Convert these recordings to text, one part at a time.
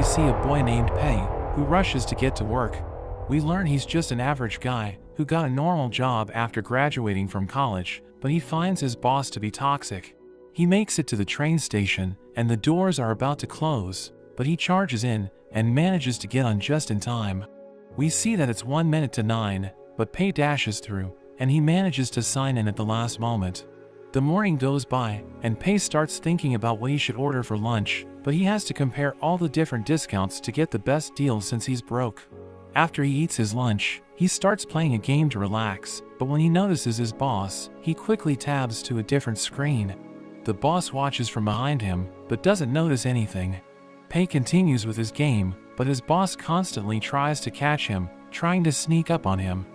we see a boy named Pei, who rushes to get to work. We learn he's just an average guy who got a normal job after graduating from college, but he finds his boss to be toxic. He makes it to the train station, and the doors are about to close, but he charges in and manages to get on just in time. We see that it's 1 minute to 9, but Pei dashes through, and he manages to sign in at the last moment. The morning goes by, and Pei starts thinking about what he should order for lunch, but he has to compare all the different discounts to get the best deal since he's broke. After he eats his lunch, he starts playing a game to relax, but when he notices his boss, he quickly tabs to a different screen. The boss watches from behind him, but doesn't notice anything. Pei continues with his game, but his boss constantly tries to catch him, trying to sneak up on him.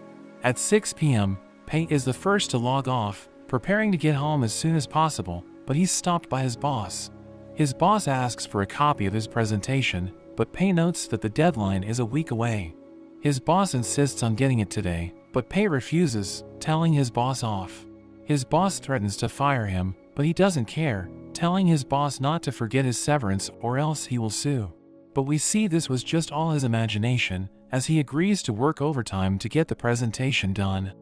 At 6 p.m., Pei is the first to log off, preparing to get home as soon as possible, but he's stopped by his boss. His boss asks for a copy of his presentation, but Pei notes that the deadline is a week away. His boss insists on getting it today, but Pei refuses, telling his boss off. His boss threatens to fire him, but he doesn't care, telling his boss not to forget his severance or else he will sue. But we see this was just all his imagination, as he agrees to work overtime to get the presentation done.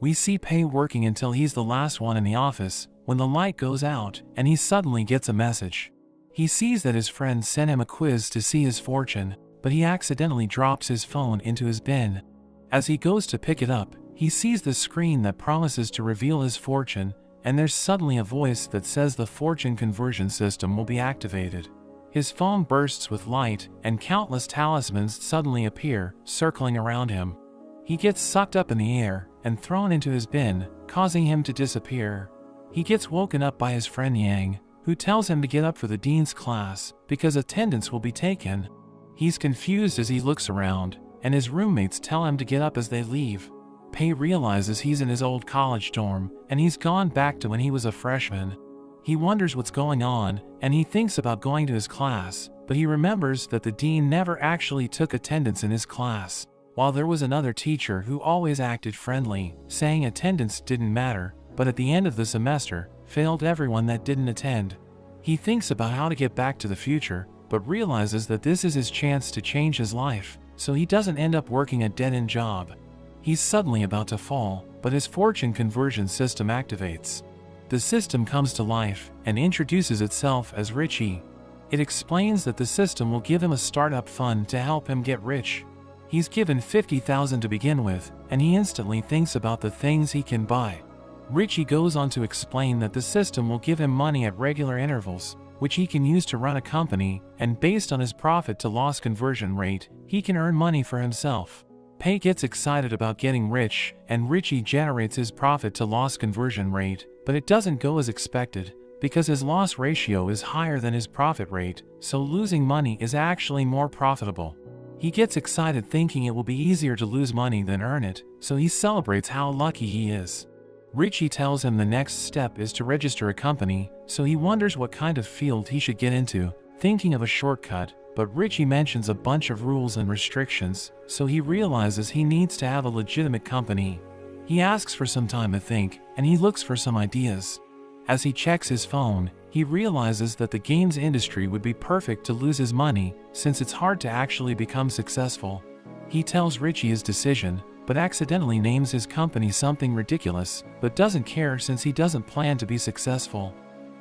We see Pei working until he's the last one in the office, when the light goes out, and he suddenly gets a message. He sees that his friend sent him a quiz to see his fortune, but he accidentally drops his phone into his bin. As he goes to pick it up, he sees the screen that promises to reveal his fortune, and there's suddenly a voice that says the fortune conversion system will be activated. His phone bursts with light, and countless talismans suddenly appear, circling around him. He gets sucked up in the air and thrown into his bin, causing him to disappear. He gets woken up by his friend Yang, who tells him to get up for the dean's class because attendance will be taken. He's confused as he looks around, and his roommates tell him to get up as they leave. Pei realizes he's in his old college dorm, and he's gone back to when he was a freshman. He wonders what's going on, and he thinks about going to his class, but he remembers that the dean never actually took attendance in his class, while there was another teacher who always acted friendly, saying attendance didn't matter, but at the end of the semester, failed everyone that didn't attend. He thinks about how to get back to the future, but realizes that this is his chance to change his life, so he doesn't end up working a dead-end job. He's suddenly about to fall, but his fortune conversion system activates. The system comes to life and introduces itself as Richie. It explains that the system will give him a startup fund to help him get rich. He's given 50,000 to begin with, and he instantly thinks about the things he can buy. Richie goes on to explain that the system will give him money at regular intervals, which he can use to run a company, and based on his profit-to-loss conversion rate, he can earn money for himself. Pei gets excited about getting rich, and Richie generates his profit-to-loss conversion rate, but it doesn't go as expected, because his loss ratio is higher than his profit rate, so losing money is actually more profitable. He gets excited thinking it will be easier to lose money than earn it, so he celebrates how lucky he is. Richie tells him the next step is to register a company, so he wonders what kind of field he should get into, thinking of a shortcut, but Richie mentions a bunch of rules and restrictions, so he realizes he needs to have a legitimate company. He asks for some time to think, and he looks for some ideas. As he checks his phone, he realizes that the games industry would be perfect to lose his money, since it's hard to actually become successful. He tells Richie his decision, but accidentally names his company something ridiculous, but doesn't care since he doesn't plan to be successful.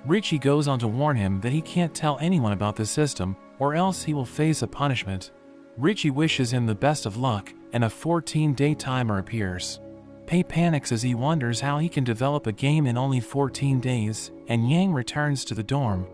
Richie goes on to warn him that he can't tell anyone about the system, or else he will face a punishment. Richie wishes him the best of luck, and a 14-day timer appears. Pei panics as he wonders how he can develop a game in only 14 days, and Yang returns to the dorm.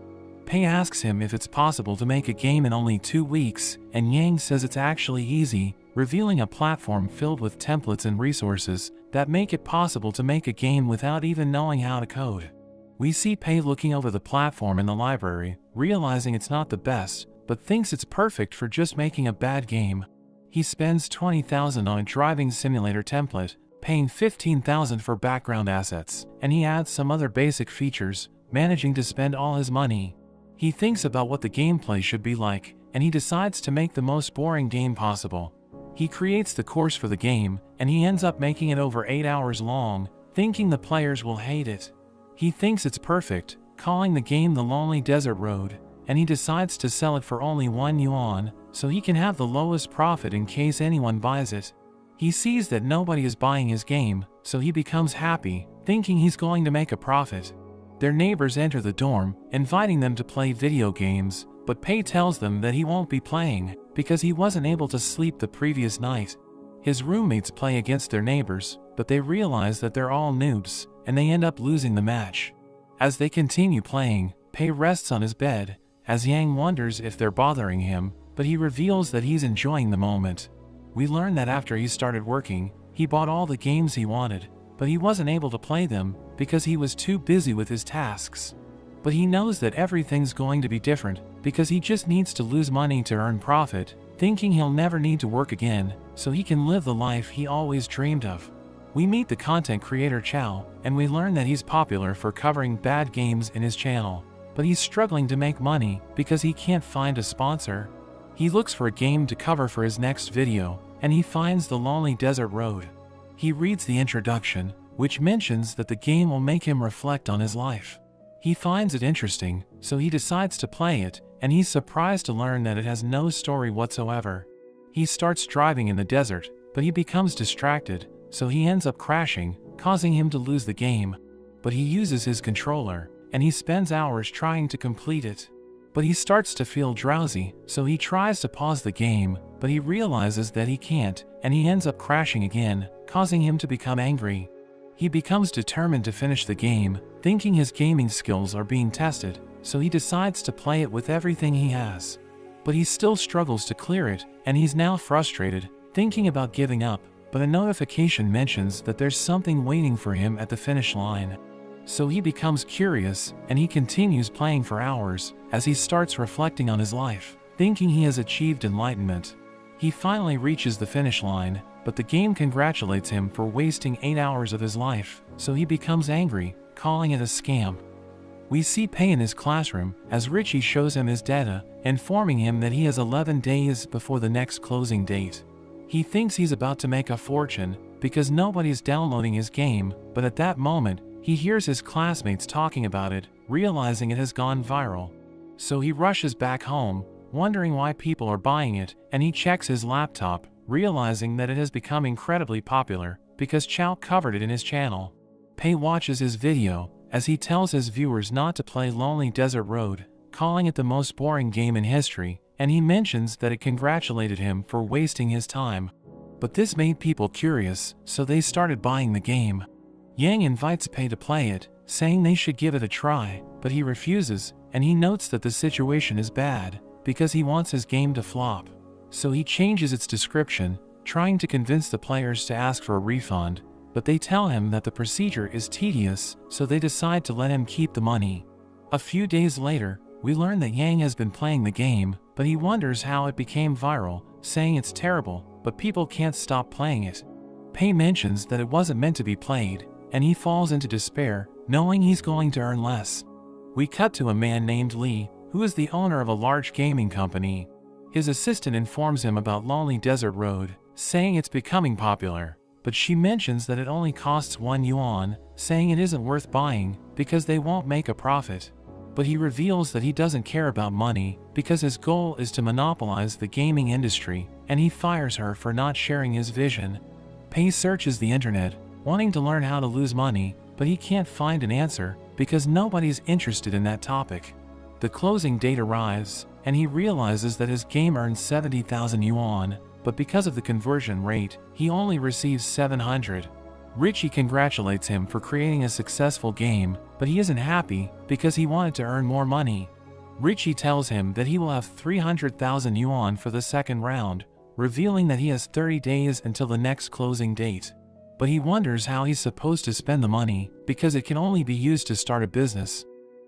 Pei asks him if it's possible to make a game in only 2 weeks, and Yang says it's actually easy, revealing a platform filled with templates and resources that make it possible to make a game without even knowing how to code. We see Pei looking over the platform in the library, realizing it's not the best, but thinks it's perfect for just making a bad game. He spends 20,000 on a driving simulator template, paying 15,000 for background assets, and he adds some other basic features, managing to spend all his money. He thinks about what the gameplay should be like, and he decides to make the most boring game possible. He creates the course for the game, and he ends up making it over 8 hours long, thinking the players will hate it. He thinks it's perfect, calling the game The Lonely Desert Road, and he decides to sell it for only 1 yuan, so he can have the lowest profit in case anyone buys it. He sees that nobody is buying his game, so he becomes happy, thinking he's going to make a profit. Their neighbors enter the dorm, inviting them to play video games, but Pei tells them that he won't be playing, because he wasn't able to sleep the previous night. His roommates play against their neighbors, but they realize that they're all noobs, and they end up losing the match. As they continue playing, Pei rests on his bed, as Yang wonders if they're bothering him, but he reveals that he's enjoying the moment. We learn that after he started working, he bought all the games he wanted, but he wasn't able to play them because he was too busy with his tasks. But he knows that everything's going to be different because he just needs to lose money to earn profit, thinking he'll never need to work again, so he can live the life he always dreamed of. We meet the content creator Chow, and we learn that he's popular for covering bad games in his channel, but he's struggling to make money because he can't find a sponsor. He looks for a game to cover for his next video, and he finds The Lonely Desert Road. He reads the introduction, which mentions that the game will make him reflect on his life. He finds it interesting, so he decides to play it, and he's surprised to learn that it has no story whatsoever. He starts driving in the desert, but he becomes distracted, so he ends up crashing, causing him to lose the game. But he uses his controller, and he spends hours trying to complete it. But he starts to feel drowsy, so he tries to pause the game, but he realizes that he can't, and he ends up crashing again, causing him to become angry. He becomes determined to finish the game, thinking his gaming skills are being tested, so he decides to play it with everything he has. But he still struggles to clear it, and he's now frustrated, thinking about giving up, but a notification mentions that there's something waiting for him at the finish line. So he becomes curious, and he continues playing for hours, as he starts reflecting on his life, thinking he has achieved enlightenment. He finally reaches the finish line, but the game congratulates him for wasting 8 hours of his life, so he becomes angry, calling it a scam. We see Pei in his classroom, as Richie shows him his data, informing him that he has 11 days before the next closing date. He thinks he's about to make a fortune, because nobody's downloading his game, but at that moment, he hears his classmates talking about it, realizing it has gone viral. So he rushes back home, wondering why people are buying it, and he checks his laptop, realizing that it has become incredibly popular, because Chow covered it in his channel. Pei watches his video, as he tells his viewers not to play Lonely Desert Road, calling it the most boring game in history, and he mentions that it congratulated him for wasting his time. But this made people curious, so they started buying the game. Yang invites Pei to play it, saying they should give it a try, but he refuses, and he notes that the situation is bad, because he wants his game to flop. So he changes its description, trying to convince the players to ask for a refund, but they tell him that the procedure is tedious, so they decide to let him keep the money. A few days later, we learn that Yang has been playing the game, but he wonders how it became viral, saying it's terrible, but people can't stop playing it. Pei mentions that it wasn't meant to be played, and he falls into despair, knowing he's going to earn less. We cut to a man named Li, who is the owner of a large gaming company. His assistant informs him about Lonely Desert Road, saying it's becoming popular, but she mentions that it only costs 1 yuan, saying it isn't worth buying, because they won't make a profit. But he reveals that he doesn't care about money, because his goal is to monopolize the gaming industry, and he fires her for not sharing his vision. Pei searches the internet, wanting to learn how to lose money, but he can't find an answer, because nobody's interested in that topic. The closing date arrives, and he realizes that his game earns 70,000 yuan, but because of the conversion rate, he only receives 700. Richie congratulates him for creating a successful game, but he isn't happy, because he wanted to earn more money. Richie tells him that he will have 300,000 yuan for the second round, revealing that he has 30 days until the next closing date. But he wonders how he's supposed to spend the money, because it can only be used to start a business.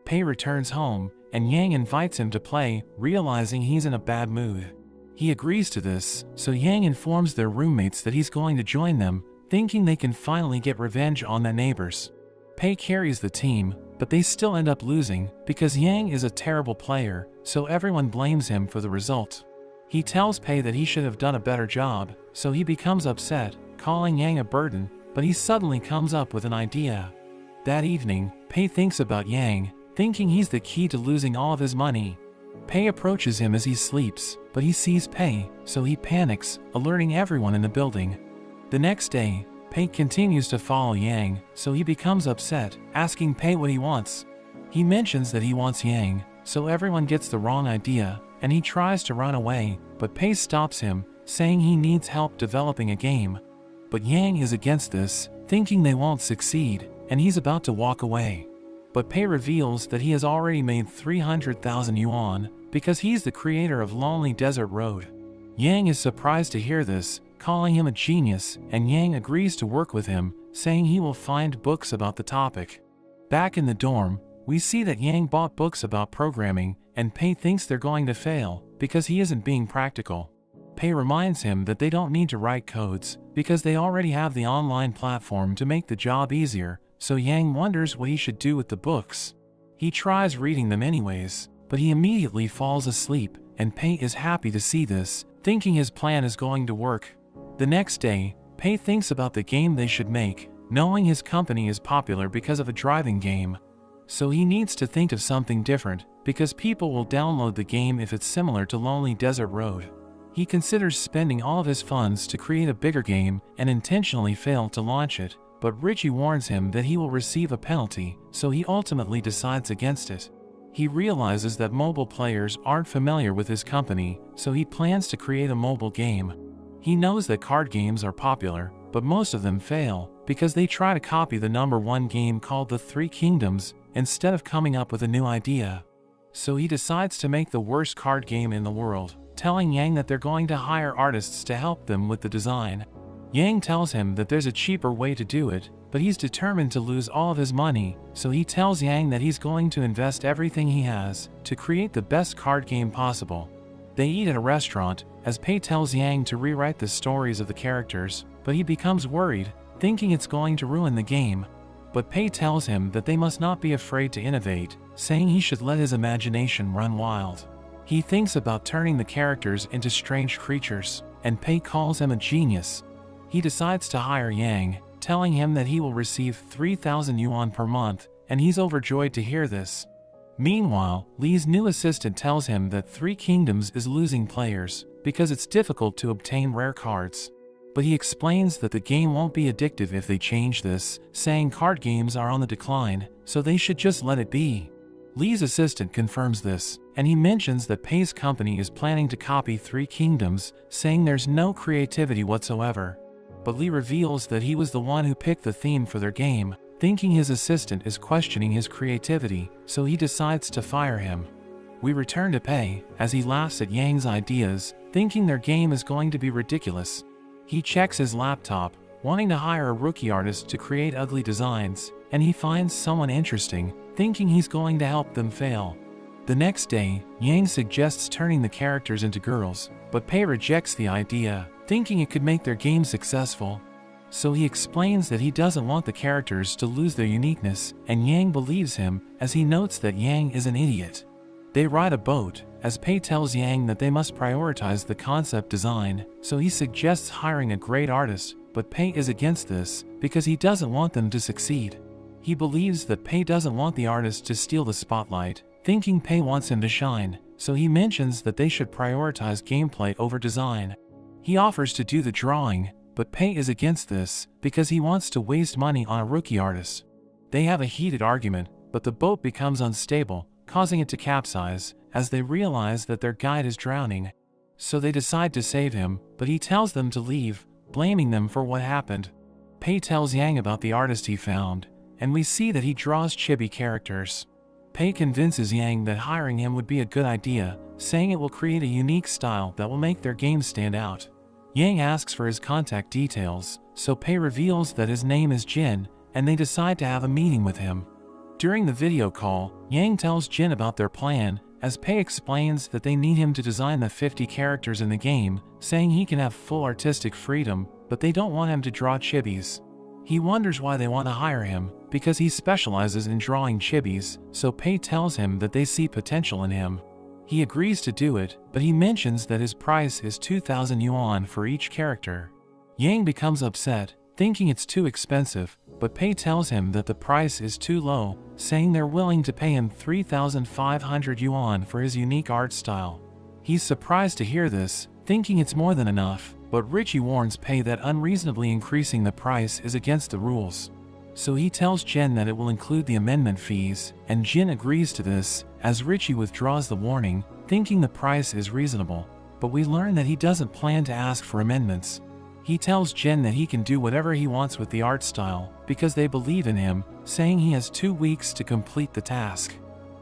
Pei returns home, and Yang invites him to play, realizing he's in a bad mood. He agrees to this, so Yang informs their roommates that he's going to join them, thinking they can finally get revenge on their neighbors. Pei carries the team, but they still end up losing, because Yang is a terrible player, so everyone blames him for the result. He tells Pei that he should have done a better job, so he becomes upset, calling Yang a burden, but he suddenly comes up with an idea. That evening, Pei thinks about Yang, thinking he's the key to losing all of his money. Pei approaches him as he sleeps, but he sees Pei, so he panics, alerting everyone in the building. The next day, Pei continues to follow Yang, so he becomes upset, asking Pei what he wants. He mentions that he wants Yang, so everyone gets the wrong idea, and he tries to run away, but Pei stops him, saying he needs help developing a game. But Yang is against this, thinking they won't succeed, and he's about to walk away. But Pei reveals that he has already made 300,000 yuan, because he's the creator of Lonely Desert Road. Yang is surprised to hear this, calling him a genius, and Yang agrees to work with him, saying he will find books about the topic. Back in the dorm, we see that Yang bought books about programming, and Pei thinks they're going to fail, because he isn't being practical. Pei reminds him that they don't need to write codes, because they already have the online platform to make the job easier, so Yang wonders what he should do with the books. He tries reading them anyways, but he immediately falls asleep, and Pei is happy to see this, thinking his plan is going to work. The next day, Pei thinks about the game they should make, knowing his company is popular because of a driving game. So he needs to think of something different, because people will download the game if it's similar to Lonely Desert Road. He considers spending all of his funds to create a bigger game and intentionally fail to launch it, but Richie warns him that he will receive a penalty, so he ultimately decides against it. He realizes that mobile players aren't familiar with his company, so he plans to create a mobile game. He knows that card games are popular, but most of them fail, because they try to copy the #1 game called The Three Kingdoms, instead of coming up with a new idea. So he decides to make the worst card game in the world, telling Yang that they're going to hire artists to help them with the design. Yang tells him that there's a cheaper way to do it, but he's determined to lose all of his money, so he tells Yang that he's going to invest everything he has to create the best card game possible. They eat at a restaurant, as Pei tells Yang to rewrite the stories of the characters, but he becomes worried, thinking it's going to ruin the game. But Pei tells him that they must not be afraid to innovate, saying he should let his imagination run wild. He thinks about turning the characters into strange creatures, and Pei calls him a genius. He decides to hire Yang, telling him that he will receive 3,000 yuan per month, and he's overjoyed to hear this. Meanwhile, Li's new assistant tells him that Three Kingdoms is losing players, because it's difficult to obtain rare cards. But he explains that the game won't be addictive if they change this, saying card games are on the decline, so they should just let it be. Li's assistant confirms this, and he mentions that Pei's company is planning to copy Three Kingdoms, saying there's no creativity whatsoever. But Li reveals that he was the one who picked the theme for their game, thinking his assistant is questioning his creativity, so he decides to fire him. We return to Pei, as he laughs at Yang's ideas, thinking their game is going to be ridiculous. He checks his laptop, wanting to hire a rookie artist to create ugly designs, and he finds someone interesting, thinking he's going to help them fail. The next day, Yang suggests turning the characters into girls, but Pei rejects the idea, thinking it could make their game successful. So he explains that he doesn't want the characters to lose their uniqueness, and Yang believes him, as he notes that Yang is an idiot. They ride a boat, as Pei tells Yang that they must prioritize the concept design, so he suggests hiring a great artist, but Pei is against this, because he doesn't want them to succeed. He believes that Pei doesn't want the artist to steal the spotlight, thinking Pei wants him to shine, so he mentions that they should prioritize gameplay over design. He offers to do the drawing, but Pei is against this, because he wants to waste money on a rookie artist. They have a heated argument, but the boat becomes unstable, causing it to capsize, as they realize that their guide is drowning. So they decide to save him, but he tells them to leave, blaming them for what happened. Pei tells Yang about the artist he found, and we see that he draws chibi characters. Pei convinces Yang that hiring him would be a good idea, saying it will create a unique style that will make their game stand out. Yang asks for his contact details, so Pei reveals that his name is Jin, and they decide to have a meeting with him. During the video call, Yang tells Jin about their plan, as Pei explains that they need him to design the 50 characters in the game, saying he can have full artistic freedom, but they don't want him to draw chibis. He wonders why they want to hire him, because he specializes in drawing chibis, so Pei tells him that they see potential in him. He agrees to do it, but he mentions that his price is 2,000 yuan for each character. Yang becomes upset, thinking it's too expensive, but Pei tells him that the price is too low, saying they're willing to pay him 3,500 yuan for his unique art style. He's surprised to hear this, thinking it's more than enough, but Richie warns Pei that unreasonably increasing the price is against the rules. So he tells Jin that it will include the amendment fees, and Jin agrees to this, as Richie withdraws the warning, thinking the price is reasonable. But we learn that he doesn't plan to ask for amendments. He tells Jin that he can do whatever he wants with the art style, because they believe in him, saying he has 2 weeks to complete the task.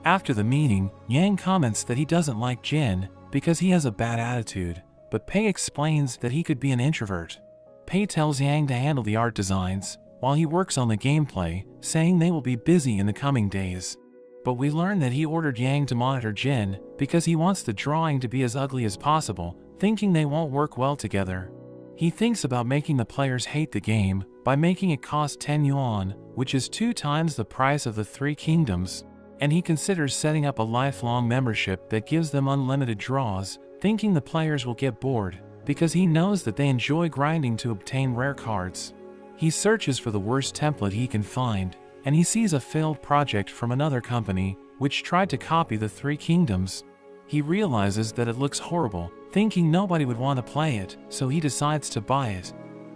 After the meeting, Yang comments that he doesn't like Jin, because he has a bad attitude, but Pei explains that he could be an introvert. Pei tells Yang to handle the art designs, while he works on the gameplay, saying they will be busy in the coming days. But we learn that he ordered Yang to monitor Jin, because he wants the drawing to be as ugly as possible, thinking they won't work well together. He thinks about making the players hate the game, by making it cost 10 yuan, which is 2 times the price of the 3 kingdoms, and he considers setting up a lifelong membership that gives them unlimited draws, thinking the players will get bored, because he knows that they enjoy grinding to obtain rare cards. He searches for the worst template he can find, and he sees a failed project from another company, which tried to copy the 3 kingdoms. He realizes that it looks horrible, thinking nobody would want to play it, so he decides to buy it.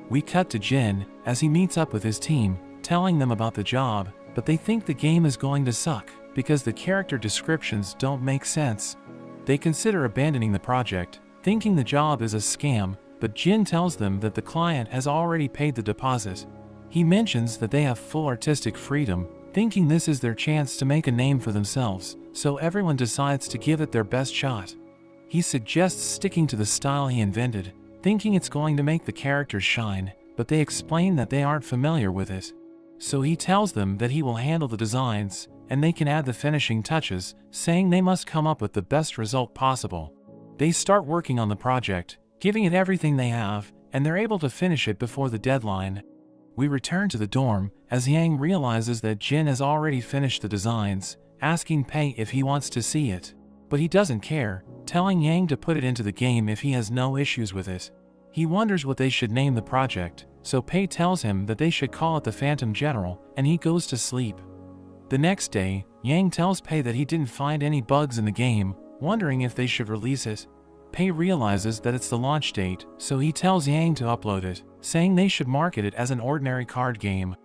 We cut to Jin, as he meets up with his team, telling them about the job, but they think the game is going to suck, because the character descriptions don't make sense. They consider abandoning the project, thinking the job is a scam, but Jin tells them that the client has already paid the deposit. He mentions that they have full artistic freedom, thinking this is their chance to make a name for themselves, so everyone decides to give it their best shot. He suggests sticking to the style he invented, thinking it's going to make the characters shine, but they explain that they aren't familiar with it. So he tells them that he will handle the designs, and they can add the finishing touches, saying they must come up with the best result possible. They start working on the project, giving it everything they have, and they're able to finish it before the deadline. We return to the dorm, as Yang realizes that Jin has already finished the designs, asking Pei if he wants to see it. But he doesn't care, telling Yang to put it into the game if he has no issues with it. He wonders what they should name the project, so Pei tells him that they should call it the Phantom General, and he goes to sleep. The next day, Yang tells Pei that he didn't find any bugs in the game, wondering if they should release it. Pei realizes that it's the launch date, so he tells Yang to upload it, saying they should market it as an ordinary card game.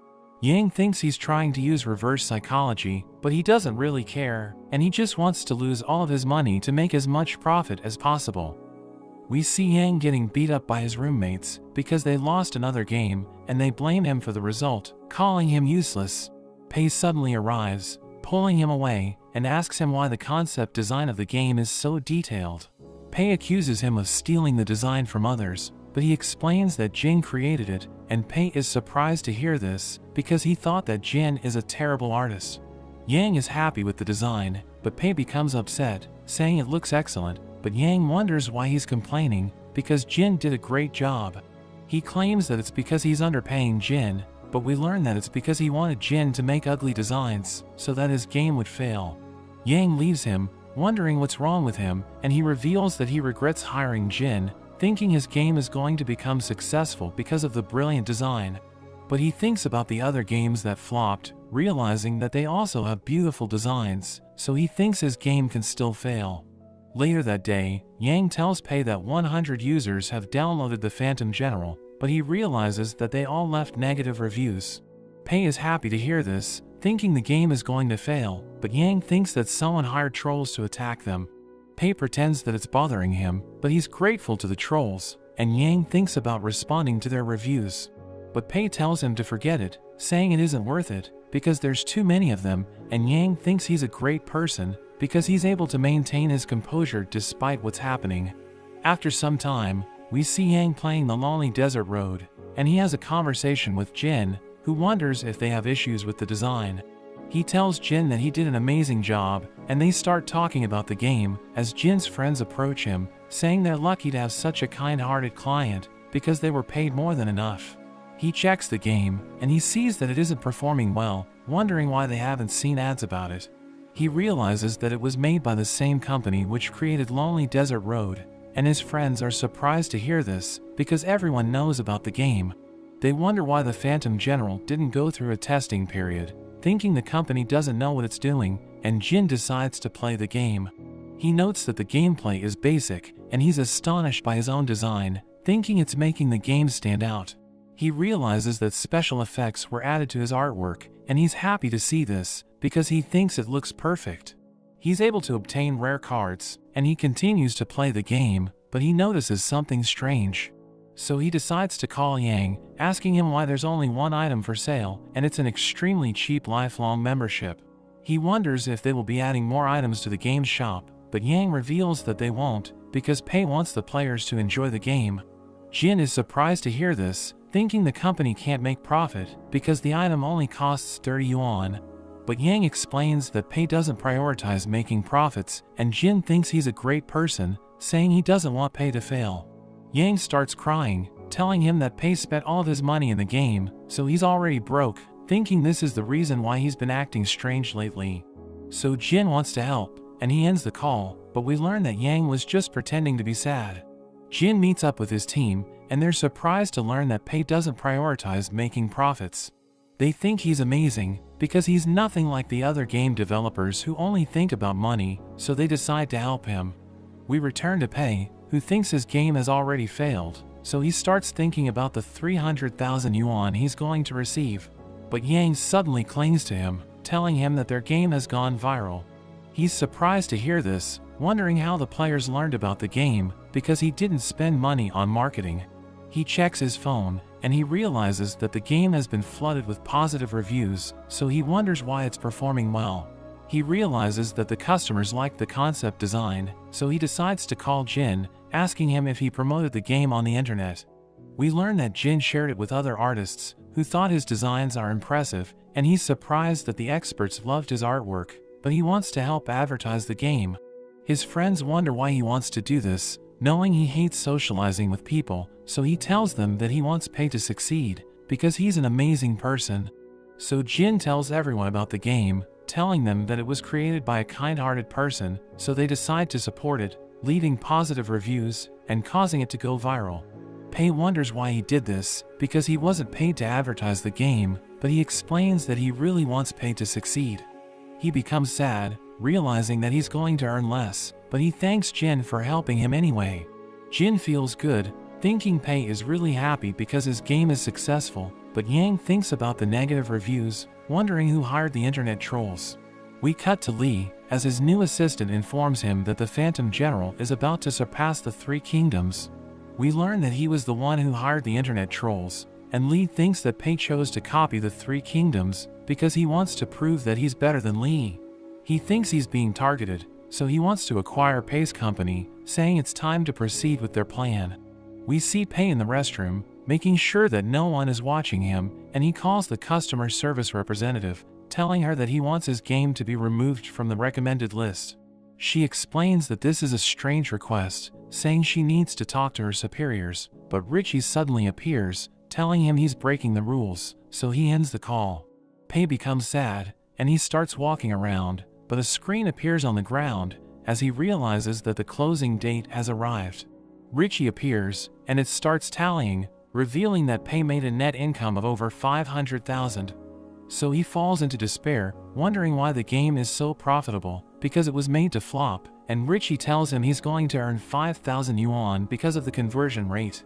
Yang thinks he's trying to use reverse psychology, but he doesn't really care, and he just wants to lose all of his money to make as much profit as possible. We see Yang getting beat up by his roommates, because they lost another game, and they blame him for the result, calling him useless. Pei suddenly arrives, pulling him away, and asks him why the concept design of the game is so detailed. Pei accuses him of stealing the design from others, but he explains that Jin created it, and Pei is surprised to hear this, because he thought that Jin is a terrible artist. Yang is happy with the design, but Pei becomes upset, saying it looks excellent, but Yang wonders why he's complaining, because Jin did a great job. He claims that it's because he's underpaying Jin, but we learn that it's because he wanted Jin to make ugly designs, so that his game would fail. Yang leaves him, wondering what's wrong with him, and he reveals that he regrets hiring Jin, thinking his game is going to become successful because of the brilliant design. But he thinks about the other games that flopped, realizing that they also have beautiful designs, so he thinks his game can still fail. Later that day, Yang tells Pei that 100 users have downloaded the Phantom General, but he realizes that they all left negative reviews. Pei is happy to hear this, thinking the game is going to fail, but Yang thinks that someone hired trolls to attack them. Pei pretends that it's bothering him, but he's grateful to the trolls, and Yang thinks about responding to their reviews. But Pei tells him to forget it, saying it isn't worth it, because there's too many of them, and Yang thinks he's a great person, because he's able to maintain his composure despite what's happening. After some time, we see Yang playing the Lonely Desert Road, and he has a conversation with Jin, who wonders if they have issues with the design. He tells Jin that he did an amazing job, and they start talking about the game, as Jin's friends approach him, saying they're lucky to have such a kind-hearted client, because they were paid more than enough. He checks the game, and he sees that it isn't performing well, wondering why they haven't seen ads about it. He realizes that it was made by the same company which created Lonely Desert Road, and his friends are surprised to hear this, because everyone knows about the game. They wonder why the Phantom General didn't go through a testing period, thinking the company doesn't know what it's doing, and Jin decides to play the game. He notes that the gameplay is basic, and he's astonished by his own design, thinking it's making the game stand out. He realizes that special effects were added to his artwork, and he's happy to see this, because he thinks it looks perfect. He's able to obtain rare cards, and he continues to play the game, but he notices something strange. So he decides to call Yang, asking him why there's only one item for sale, and it's an extremely cheap lifelong membership. He wonders if they will be adding more items to the game's shop, but Yang reveals that they won't, because Pei wants the players to enjoy the game. Jin is surprised to hear this, thinking the company can't make profit, because the item only costs 30 yuan. But Yang explains that Pei doesn't prioritize making profits, and Jin thinks he's a great person, saying he doesn't want Pei to fail. Yang starts crying, telling him that Pei spent all of his money in the game, so he's already broke, thinking this is the reason why he's been acting strange lately. So Jin wants to help, and he ends the call, but we learn that Yang was just pretending to be sad. Jin meets up with his team, and they're surprised to learn that Pei doesn't prioritize making profits. They think he's amazing, because he's nothing like the other game developers who only think about money, so they decide to help him. We return to Pei, who thinks his game has already failed, so he starts thinking about the 300,000 yuan he's going to receive. But Yang suddenly clings to him, telling him that their game has gone viral. He's surprised to hear this, wondering how the players learned about the game, because he didn't spend money on marketing. He checks his phone, and he realizes that the game has been flooded with positive reviews, so he wonders why it's performing well. He realizes that the customers like the concept design, so he decides to call Jin, asking him if he promoted the game on the internet. We learn that Jin shared it with other artists, who thought his designs are impressive, and he's surprised that the experts loved his artwork, but he wants to help advertise the game. His friends wonder why he wants to do this, knowing he hates socializing with people, so he tells them that he wants Pei to succeed, because he's an amazing person. So Jin tells everyone about the game, telling them that it was created by a kind-hearted person, so they decide to support it, leaving positive reviews, and causing it to go viral. Pei wonders why he did this, because he wasn't paid to advertise the game, but he explains that he really wants Pei to succeed. He becomes sad, realizing that he's going to earn less, but he thanks Jin for helping him anyway. Jin feels good, thinking Pei is really happy because his game is successful, but Yang thinks about the negative reviews, wondering who hired the internet trolls. We cut to Li, as his new assistant informs him that the Phantom General is about to surpass the Three Kingdoms. We learn that he was the one who hired the internet trolls, and Li thinks that Pei chose to copy the Three Kingdoms because he wants to prove that he's better than Li. He thinks he's being targeted, so he wants to acquire Pei's company, saying it's time to proceed with their plan. We see Pei in the restroom, making sure that no one is watching him, and he calls the customer service representative, telling her that he wants his game to be removed from the recommended list. She explains that this is a strange request, saying she needs to talk to her superiors, but Richie suddenly appears, telling him he's breaking the rules, so he ends the call. Pei becomes sad, and he starts walking around, but a screen appears on the ground, as he realizes that the closing date has arrived. Richie appears, and it starts tallying, revealing that Pei made a net income of over 500,000. So he falls into despair, wondering why the game is so profitable, because it was made to flop, and Richie tells him he's going to earn 5,000 yuan because of the conversion rate.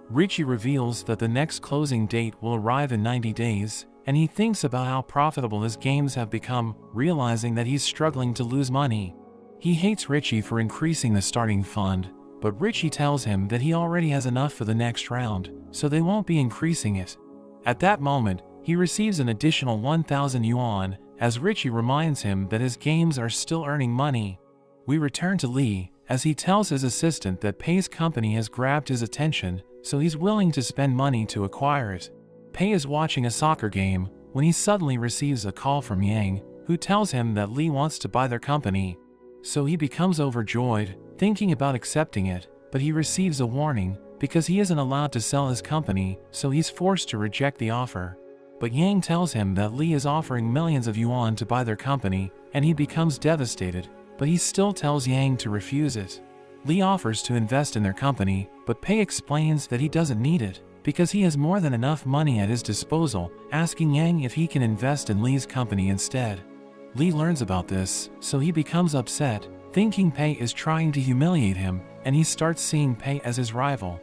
Richie reveals that the next closing date will arrive in 90 days, and he thinks about how profitable his games have become, realizing that he's struggling to lose money. He hates Richie for increasing the starting fund, but Richie tells him that he already has enough for the next round, so they won't be increasing it. At that moment, he receives an additional 1,000 yuan, as Richie reminds him that his games are still earning money. We return to Li, as he tells his assistant that Pei's company has grabbed his attention, so he's willing to spend money to acquire it. Pei is watching a soccer game, when he suddenly receives a call from Yang, who tells him that Li wants to buy their company. So he becomes overjoyed, thinking about accepting it, but he receives a warning, because he isn't allowed to sell his company, so he's forced to reject the offer. But Yang tells him that Li is offering millions of yuan to buy their company, and he becomes devastated, but he still tells Yang to refuse it. Li offers to invest in their company, but Pei explains that he doesn't need it, because he has more than enough money at his disposal, asking Yang if he can invest in Lee's company instead. Lee learns about this, so he becomes upset, thinking Pei is trying to humiliate him, and he starts seeing Pei as his rival.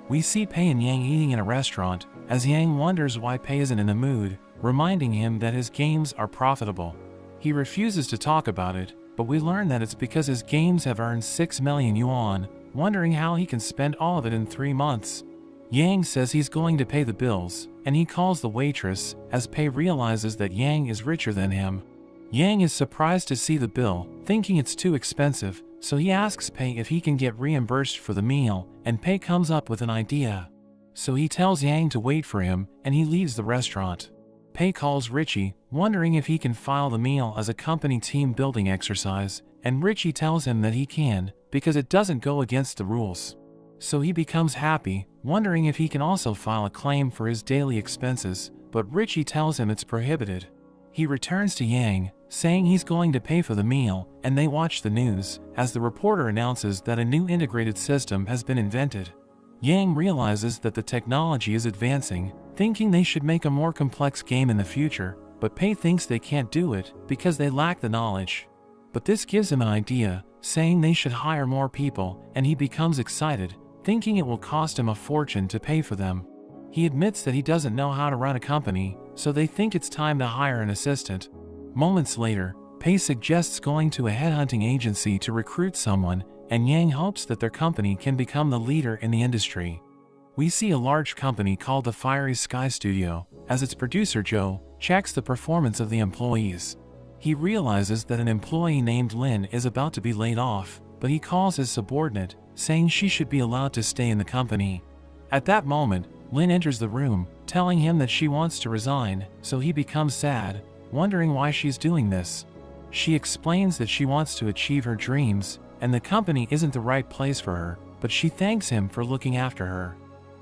We see Pei and Yang eating in a restaurant, as Yang wonders why Pei isn't in the mood, reminding him that his games are profitable. He refuses to talk about it, but we learn that it's because his games have earned 6 million yuan, wondering how he can spend all of it in 3 months. Yang says he's going to pay the bills, and he calls the waitress, as Pei realizes that Yang is richer than him. Yang is surprised to see the bill, thinking it's too expensive, so he asks Pei if he can get reimbursed for the meal, and Pei comes up with an idea. So he tells Yang to wait for him, and he leaves the restaurant. Pei calls Richie, wondering if he can file the meal as a company team building exercise, and Richie tells him that he can, because it doesn't go against the rules. So he becomes happy, wondering if he can also file a claim for his daily expenses, but Richie tells him it's prohibited. He returns to Yang, saying he's going to pay for the meal, and they watch the news, as the reporter announces that a new integrated system has been invented. Yang realizes that the technology is advancing, thinking they should make a more complex game in the future, but Pei thinks they can't do it because they lack the knowledge. But this gives him an idea, saying they should hire more people, and he becomes excited, thinking it will cost him a fortune to pay for them. He admits that he doesn't know how to run a company, so they think it's time to hire an assistant. Moments later, Pei suggests going to a headhunting agency to recruit someone, and Yang hopes that their company can become the leader in the industry. We see a large company called the Fiery Sky Studio, as its producer Joe checks the performance of the employees. He realizes that an employee named Lin is about to be laid off, but he calls his subordinate, saying she should be allowed to stay in the company. At that moment, Lin enters the room, telling him that she wants to resign, so he becomes sad, wondering why she's doing this. She explains that she wants to achieve her dreams, and the company isn't the right place for her, but she thanks him for looking after her.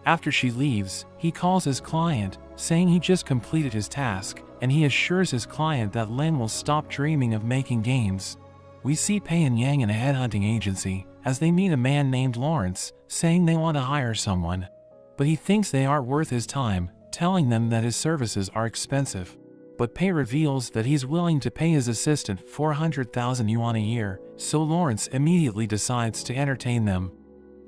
After she leaves, he calls his client, saying he just completed his task, and he assures his client that Lin will stop dreaming of making games. We see Pei and Yang in a headhunting agency, as they meet a man named Lawrence, saying they want to hire someone. But he thinks they aren't worth his time, telling them that his services are expensive. But Pei reveals that he's willing to pay his assistant 400,000 yuan a year, so Lawrence immediately decides to entertain them.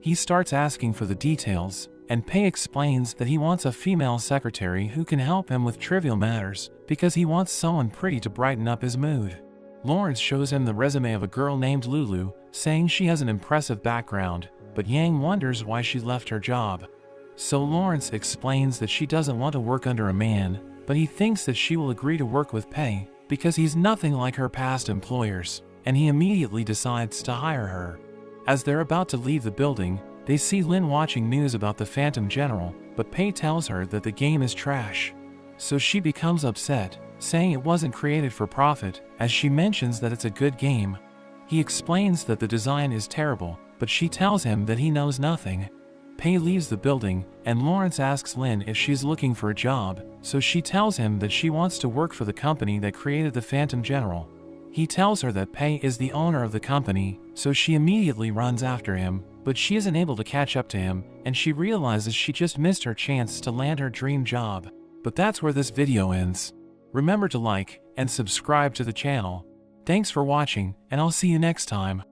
He starts asking for the details, and Pei explains that he wants a female secretary who can help him with trivial matters, because he wants someone pretty to brighten up his mood. Lawrence shows him the resume of a girl named Lulu, saying she has an impressive background, but Yang wonders why she left her job. So Lawrence explains that she doesn't want to work under a man, but he thinks that she will agree to work with Pei, because he's nothing like her past employers, and he immediately decides to hire her. As they're about to leave the building, they see Lin watching news about the Phantom General, but Pei tells her that the game is trash. So she becomes upset, saying it wasn't created for profit, as she mentions that it's a good game. He explains that the design is terrible, but she tells him that he knows nothing. Pei leaves the building, and Lawrence asks Lin if she's looking for a job, so she tells him that she wants to work for the company that created the Phantom General. He tells her that Pei is the owner of the company, so she immediately runs after him, but she isn't able to catch up to him, and she realizes she just missed her chance to land her dream job. But that's where this video ends. Remember to like and subscribe to the channel. Thanks for watching, and I'll see you next time.